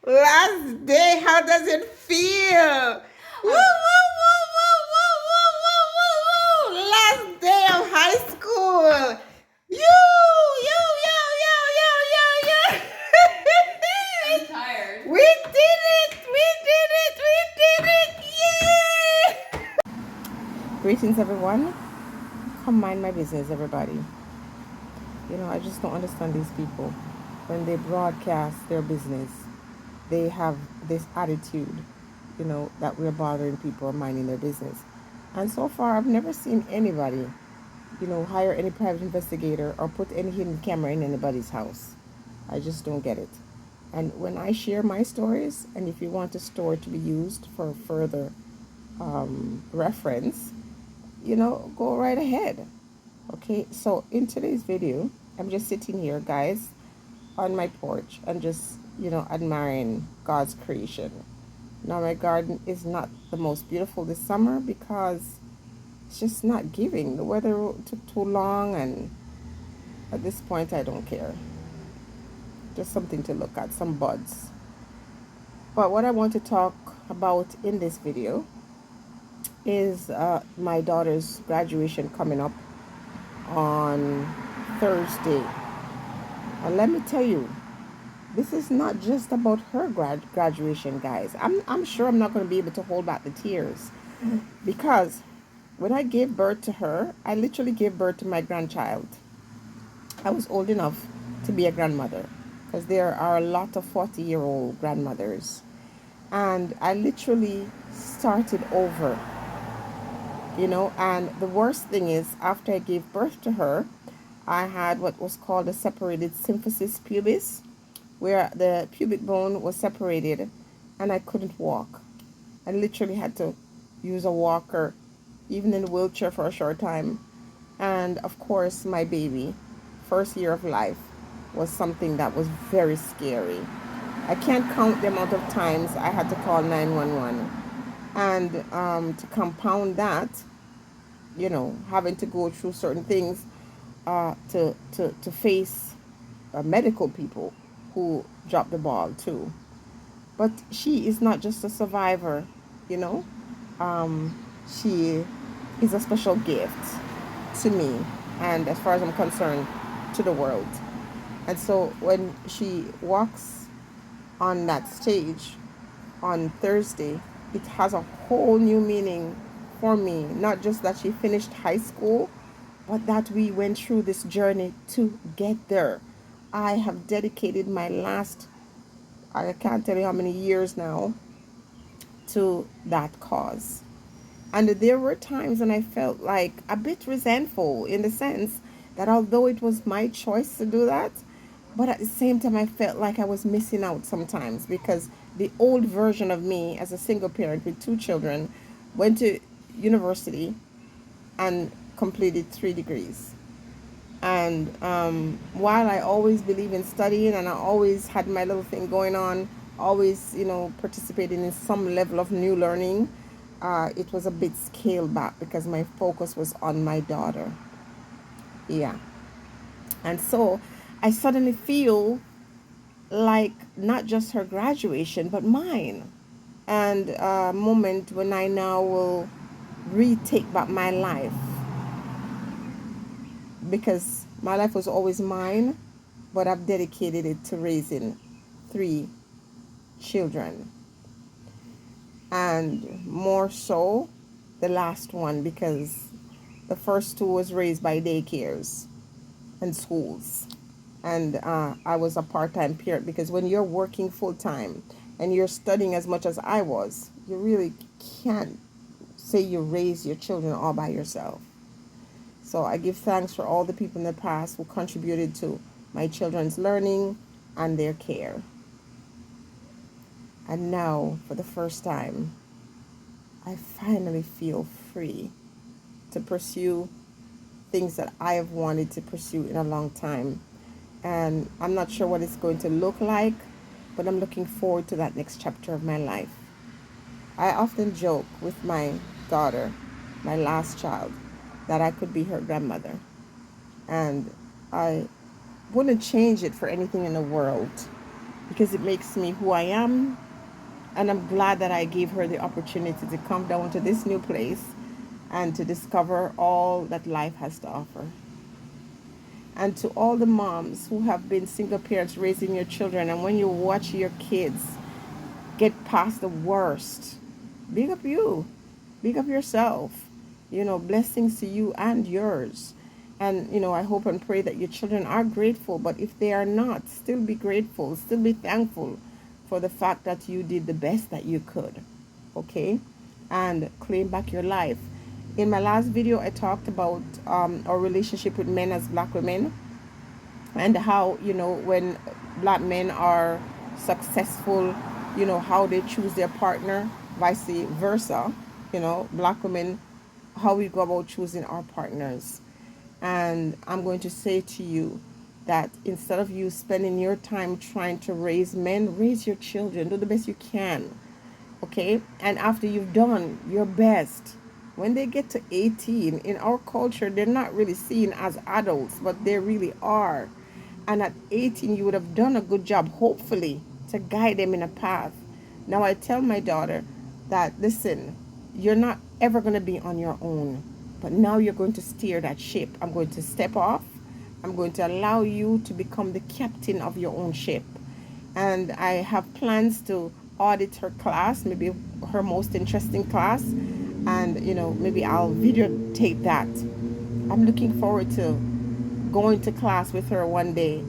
Last day, how does it feel? Woo, woo, woo, woo, woo, woo, woo, woo, woo. Last day of high school. You. I'm tired. We did it! We did it! We did it! Yay! Greetings, everyone. Come mind my business, everybody. I just don't understand these people. When they broadcast their business, they have this attitude, that we're bothering people or minding their business. And so far, I've never seen anybody, hire any private investigator or put any hidden camera in anybody's house. I just don't get it. And when I share my stories, and if you want a story to be used for further reference, go right ahead. Okay, so in today's video, I'm just sitting here, guys, on my porch and just, admiring God's creation. Now, my garden is not the most beautiful this summer because it's just not giving. The weather took too long, and at this point, I don't care. Just something to look at, some buds. But what I want to talk about in this video is my daughter's graduation coming up on Thursday. And let me tell you, this is not just about her graduation, guys. I'm sure I'm not going to be able to hold back the tears because when I gave birth to her, I literally gave birth to my grandchild. I was old enough to be a grandmother because there are a lot of 40-year-old grandmothers. And I literally started over, and the worst thing is after I gave birth to her, I had what was called a separated symphysis pubis, where the pubic bone was separated and I couldn't walk. I literally had to use a walker, even in a wheelchair for a short time. And of course, my baby, first year of life, was something that was very scary. I can't count the amount of times I had to call 911. And to compound that, having to go through certain things to face medical people who dropped the ball too. But she is not just a survivor, you know. She is a special gift to me, and as far as I'm concerned, to the world. And so when she walks on that stage on Thursday, it has a whole new meaning for me. Not just that she finished high school, but that we went through this journey to get there. I have dedicated my last, I can't tell you how many years now, to that cause. And there were times when I felt like a bit resentful in the sense that although it was my choice to do that, but at the same time I felt like I was missing out sometimes because the old version of me as a single parent with two children went to university and completed 3 degrees. And while I always believe in studying and I always had my little thing going on, always, participating in some level of new learning, it was a bit scaled back because my focus was on my daughter. Yeah. And so I suddenly feel like not just her graduation, but mine. And a moment when I now will retake back my life because my life was always mine, but I've dedicated it to raising 3 children. And more so the last one because the first two was raised by daycares and schools. And I was a part-time parent because when you're working full-time and you're studying as much as I was, you really can't say you raise your children all by yourself. So I give thanks for all the people in the past who contributed to my children's learning and their care. And now, for the first time, I finally feel free to pursue things that I have wanted to pursue in a long time. And I'm not sure what it's going to look like, but I'm looking forward to that next chapter of my life. I often joke with my daughter, my last child, that I could be her grandmother. And I wouldn't change it for anything in the world. because it makes me who I am. And I'm glad that I gave her the opportunity to come down to this new place and to discover all that life has to offer. And to all the moms who have been single parents raising your children, and when you watch your kids get past the worst, big up you, big up yourself. Blessings to you and yours. And I hope and pray that your children are grateful, but if they are not, still be grateful, still be thankful for the fact that you did the best that you could. Okay? And claim back your life. In my last video, I talked about our relationship with men as black women, and how when black men are successful, how they choose their partner, vice versa. Black women, how we go about choosing our partners. And I'm going to say to you that instead of you spending your time trying to raise men, raise your children, do the best you can. Okay? And after you've done your best, when they get to 18, in our culture, they're not really seen as adults, but they really are. And at 18, you would have done a good job, hopefully, to guide them in a path. Now, I tell my daughter that, listen, you're not ever going to be on your own, but now you're going to steer that ship. I'm going to step off. I'm going to allow you to become the captain of your own ship. And I have plans to audit her class, maybe her most interesting class, and maybe I'll videotape that. I'm looking forward to going to class with her one day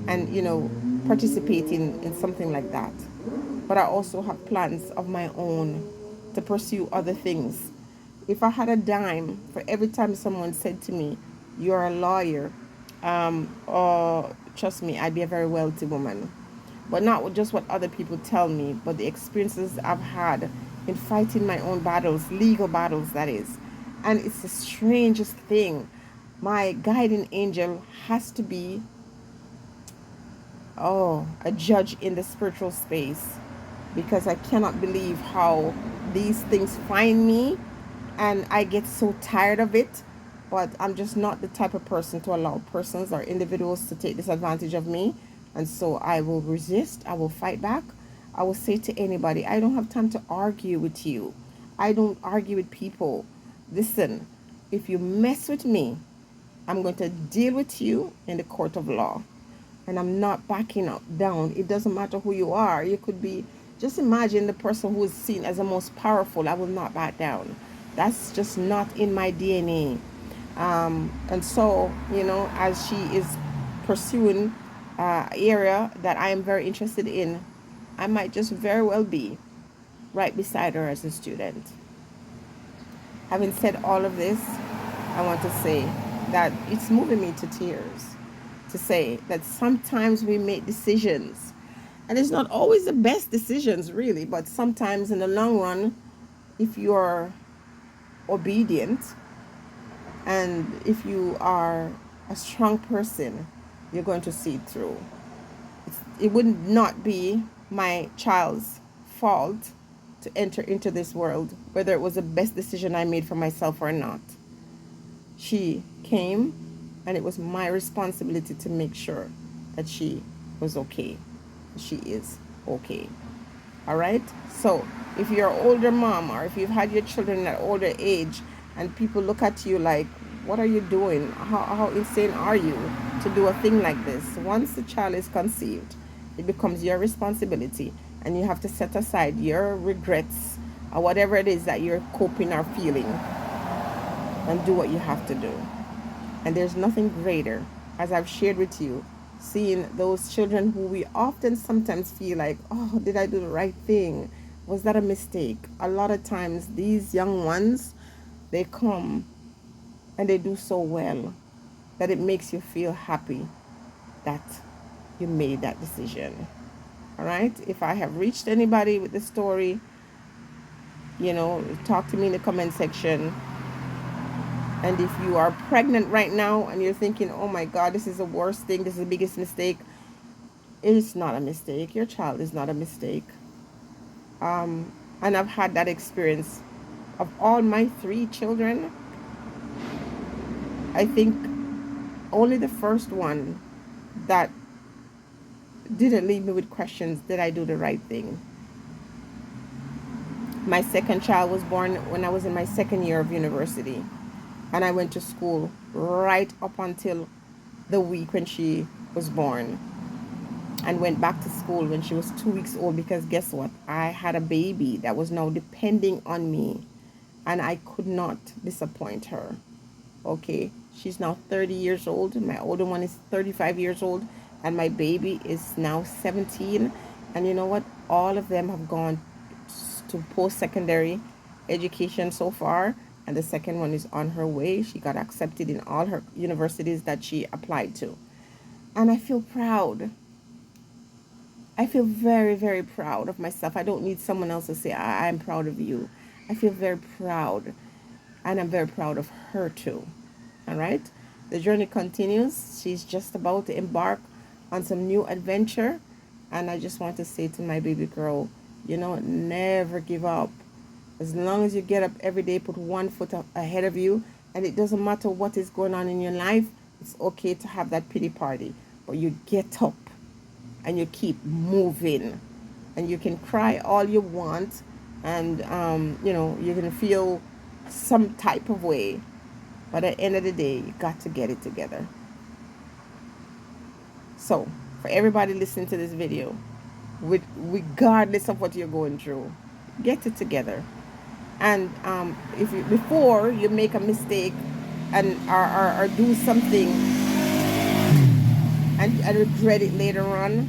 and participating in something like that. But I also have plans of my own to pursue other things. If I had a dime for every time someone said to me, "You're a lawyer," trust me, I'd be a very wealthy woman. But not just what other people tell me, but the experiences I've had in fighting my own battles, legal battles, that is. And it's the strangest thing. My guiding angel has to be, a judge in the spiritual space, because I cannot believe how these things find me, and I get so tired of it. But I'm just not the type of person to allow persons or individuals to take disadvantage of me. And so I will resist, I will fight back. I will say to anybody, I don't have time to argue with you. I don't argue with people. Listen, if you mess with me, I'm going to deal with you in the court of law. And I'm not backing up down. It doesn't matter who you are. You could be, just imagine the person who is seen as the most powerful. I will not back down. That's just not in my DNA. And so, as she is pursuing area that I am very interested in, I might just very well be right beside her as a student. Having said all of this, I want to say that it's moving me to tears to say that sometimes we make decisions, and it's not always the best decisions, really, but sometimes in the long run, if you're obedient and if you are a strong person, you're going to see it through. It would not be my child's fault to enter into this world, whether it was the best decision I made for myself or not. She came, and it was my responsibility to make sure that she was okay. She is okay. All right? So, if you're an older mom, or if you've had your children at older age, and people look at you like, what are you doing? How insane are you to do a thing like this? Once the child is conceived, it becomes your responsibility, and you have to set aside your regrets or whatever it is that you're coping or feeling, and do what you have to do. And there's nothing greater, as I've shared with you, seeing those children who we often sometimes feel like, oh, did I do the right thing? Was that a mistake? A lot of times these young ones, they come and they do so well that it makes you feel happy that you made that decision. All right? If I have reached anybody with the story, talk to me in the comment section. And if you are pregnant right now and you're thinking, oh my God, this is the worst thing, this is the biggest mistake, it's not a mistake. Your child is not a mistake. And I've had that experience. Of all my 3 children, I think only the first one that didn't leave me with questions. Did I do the right thing? My second child was born when I was in my second year of university. And I went to school right up until the week when she was born. And went back to school when she was 2 weeks old, because guess what? I had a baby that was now depending on me. And I could not disappoint her. Okay, she's now 30 years old. My older one is 35 years old, and my baby is now 17. And you know what? All of them have gone to post-secondary education so far, and the second one is on her way. She got accepted in all her universities that she applied to. And I feel proud. I feel very, very proud of myself. I don't need someone else to say, I'm proud of you. I feel very proud. And I'm very proud of her too. All right? The journey continues. She's just about to embark on some new adventure. And I just want to say to my baby girl, never give up. As long as you get up every day, put one foot ahead of you. And it doesn't matter what is going on in your life. It's okay to have that pity party. But you get up and you keep moving. And you can cry all you want. And, you can feel some type of way. But at the end of the day, you got to get it together. So, for everybody listening to this video, regardless of what you're going through, get it together. And if you, before you make a mistake and or do something and regret it later on,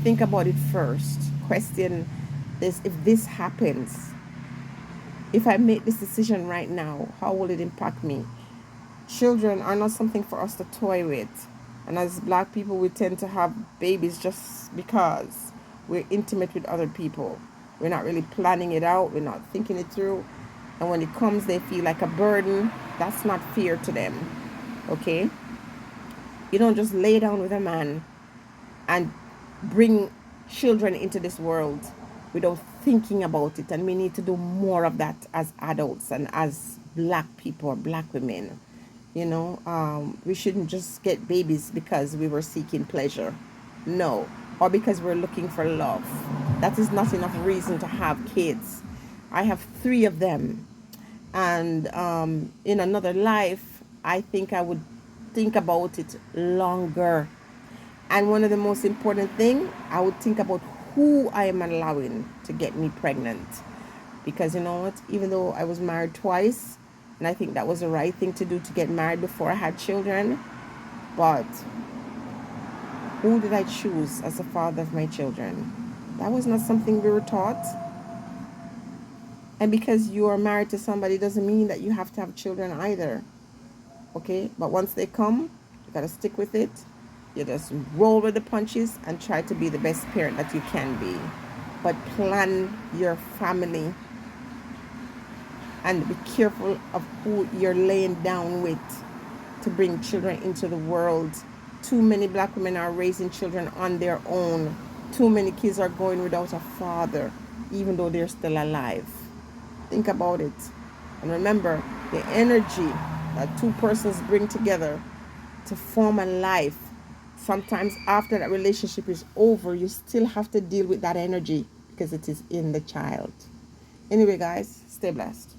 think about it first. Question this: if this happens, if I make this decision right now, how will it impact me? Children are not something for us to toy with. And as black people, we tend to have babies just because we're intimate with other people. We're not really planning it out. We're not thinking it through. And when it comes, they feel like a burden. That's not fair to them. Okay? You don't just lay down with a man and bring children into this world without thinking about it. And we need to do more of that as adults and as black people or black women. We shouldn't just get babies because we were seeking pleasure. No. Or because we're looking for love. That is not enough reason to have kids. I have 3 of them. And in another life, I think I would think about it longer. And one of the most important thing, I would think about who I am allowing to get me pregnant. Because you know what? Even though I was married twice, and I think that was the right thing to do, to get married before I had children. But who did I choose as the father of my children? That was not something we were taught. And because you are married to somebody doesn't mean that you have to have children either. Okay? But once they come, you got to stick with it. You just roll with the punches and try to be the best parent that you can be. But plan your family. And be careful of who you're laying down with to bring children into the world. Too many black women are raising children on their own. Too many kids are going without a father, even though they're still alive. Think about it. And remember, the energy that 2 persons bring together to form a life, sometimes after that relationship is over, you still have to deal with that energy because it is in the child. Anyway, guys, stay blessed.